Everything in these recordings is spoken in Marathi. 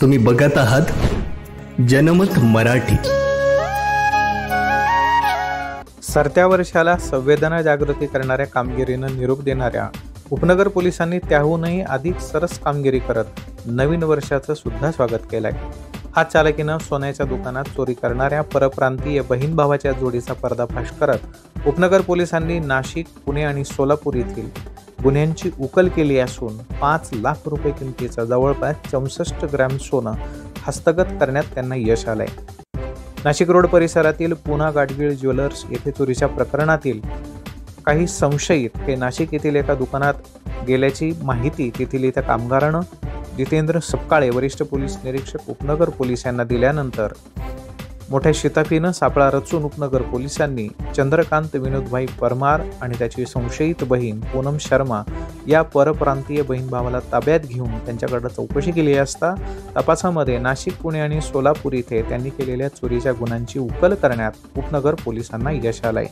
तुम्ही बघत आहात जनमत मराठी। सरत्या वर्षाला संवेदना जागृती करणाऱ्या कामगिरीनं निरोप देणाऱ्या उपनगर पोलिसांनी त्याहूनही अधिक सरस कामगिरी करत नवीन वर्षाचं सुद्धा स्वागत केलंय। हात चालकीनं सोन्याच्या दुकानात चोरी करणाऱ्या परप्रांतीय बहीण भावाच्या जोडीचा पर्दाफाश करत उपनगर पोलिसांनी नाशिक, पुणे आणि सोलापूर येथील गुन्ह्यांची उकल केली असून 5 लाख रुपये किमतीचं जवळपास 64 ग्रॅम सोनं हस्तगत करण्यात त्यांना यश आलंय। नाशिक रोड परिसरातील पुना गाडगीळ ज्वेलर्स येथे चोरीच्या प्रकरणातील काही संशयित हे नाशिक येथील एका दुकानात गेल्याची माहिती तेथील एका कामगारानं जितेंद्र सपकाळे वरिष्ठ पोलीस निरीक्षक उपनगर पोलीस यांना दिल्यानंतर मोठ्या शिताफीनं सापळा रचून उपनगर पोलिसांनी चंद्रकांत विनोदभाई परमार आणि त्याची संशयित बहीण पूनम शर्मा या परप्रांतीय बहीण भावाला ताब्यात घेऊन त्यांच्याकडे चौकशी केली असता तपासामध्ये नाशिक, पुणे आणि सोलापूर इथे त्यांनी केलेल्या चोरीच्या गुन्ह्यांची उकल करण्यात उपनगर पोलिसांना यश आलंय।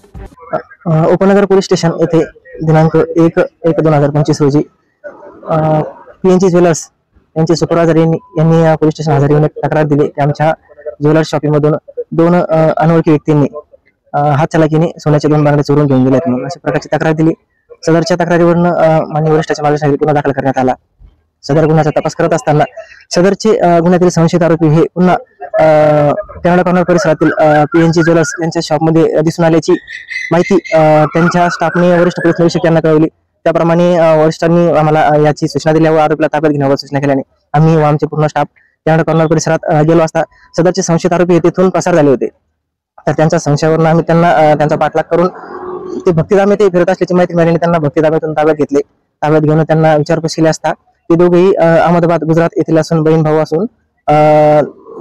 उपनगर पोलीस स्टेशन येथे दिनांक 1/1/2025 रोजी PNG ज्वेलर्स यांचे सुपरवायझर यांनी पोलीस स्टेशन हजेरी येऊन तक्रार दिली की आमच्या ज्वेलर्स शॉपिंग मधून 2 अनोळखी व्यक्तींनी हातचालाकीने सोन्याचे 2 बांगडे चोरून घेऊन गेलेत म्हणून अशा प्रकारची तक्रार दिली। सदरच्या तक्रारीवरून माननीय वरिष्ठाच्या मार्गदर्शनाखाली गुन्हा दाखल करण्यात आला। सदर गुन्ह्याचा तपास करत असताना सदरचे गुन्ह्यातील संशयित आरोपी हे पुन्हा कॅनडा कॉर्नर परिसरातील PNG ज्वेलर्स यांच्या शॉपमध्ये दिसून आल्याची माहिती त्यांच्या स्टाफने वरिष्ठ पोलीस निरीक्षक यांना कळवली। त्याप्रमाणे वरिष्ठांनी आम्हाला याची सूचना दिल्यावर आरोपीला ताब्यात घेण्यावर सूचना केल्याने आम्ही व आमचे पूर्ण स्टाफ कॅनडा कॉर्नर परिसरात गेलो असता सदरचे संशयित आरोपी तेथून पसार झाले होते। तर त्यांच्या संशयावरून आम्ही त्यांचा पाठलाग करून ते भक्तिधाम येथे फिरत असल्याची माहिती मिळाली। त्यांना भक्तिधामातून ताब्यात घेतले। ताब्यात घेऊन त्यांना विचारपूस केली असता ते दोघेही अहमदाबाद, गुजरात येथील असून बहीण भाऊ असून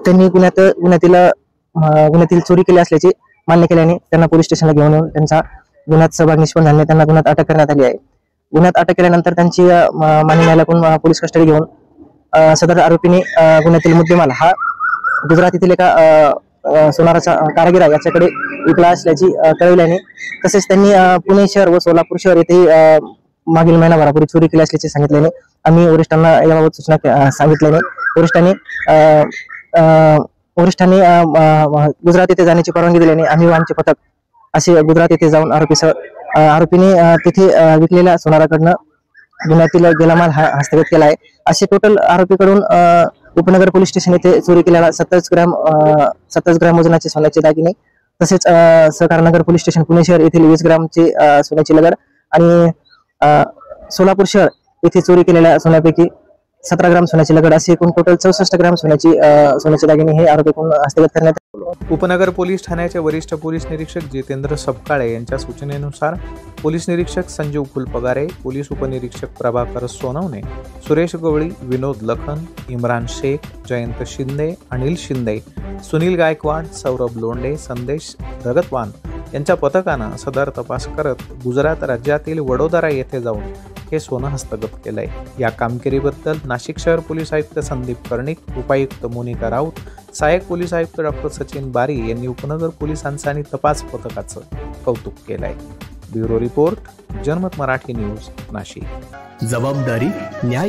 त्यांनी गुन्ह्यातील चोरी केली असल्याचे मान्य केल्याने त्यांना पोलीस स्टेशनला घेऊन येऊन त्यांचा गुन्ह्यात सहभाग निष्पन्न झाल्याने त्यांना गुन्ह्यात अटक करण्यात आली आहे। गुन्ह्यात अटक केल्यानंतर त्यांची मान्य न्यायालयाकडून पोलीस कस्टडी घेऊन सदर आरोपीने गुन्ह्यातील मुद्देमाल हा गुजरात येथील एका सोनाराचा कारागीर याच्याकडे विकला असल्याची कळविल्याने तसेच त्यांनी पुणे शहर व सोलापूर शहर येथे मागील महिनाभरापूर्वी चोरी केली असल्याचे सांगितल्याने आम्ही वरिष्ठांना याबाबत सूचना सांगितल्याने वरिष्ठांनी गुजरात येथे जाण्याची परवानगी दिल्याने आम्ही व आमचे पथक असे गुजरात येथे जाऊन आरोपीने तिथे विकलेल्या सोनाराकडनं गुन्ह्यातील गेला माल हस्तगत केला आहे। असे टोटल आरोपीकडून उपनगर पोलीस स्टेशन येथे चोरी केलेला 27 ग्रॅम वजनाचे सोन्याचे दागिने तसेच सहकारनगर पोलीस स्टेशन पुणे शहर येथील 20 ग्रॅमचे सोन्याची लगड आणि सोलापूर शहर येथे चोरी केलेल्या सोन्यापैकी 17 ग्रॅम सोन्याची लगड असे एकूण टोटल 64 ग्रॅम सोन्याचे दागिने हे आरोपीकडून हस्तगत करण्यात आले। उपनगर पोलीस ठाण्याचे वरिष्ठ पोलीस निरीक्षक जितेंद्र सपकाळे यांच्या सूचनेनुसार पोलीस निरीक्षक संजीव फुलपगारे, पोलीस उपनिरीक्षक प्रभाकर सोनवणे, सुरेश गवळी, विनोद लखन, इम्रान शेख, जयंत शिंदे, अनिल शिंदे, सुनील गायकवाड, सौरभ लोंढे, संदेश रगतवान यांच्या पथकानं सदर तपास करत गुजरात राज्यातील वडोदरा येथे जाऊन हे सोनं हस्तगत केलंय। या कामगिरीबद्दल नाशिक शहर पोलीस आयुक्त संदीप कर्णिक, उपायुक्त मोनिका राऊत, सहाय्यक पोलीस आयुक्त डॉ. सचिन बारी यांनी उपनगर पोलिसांचं आणि तपास पथकाचं कौतुक केलंय। ब्युरो रिपोर्ट, जनमत मराठी न्यूज, नाशिक। जबाबदारी न्याय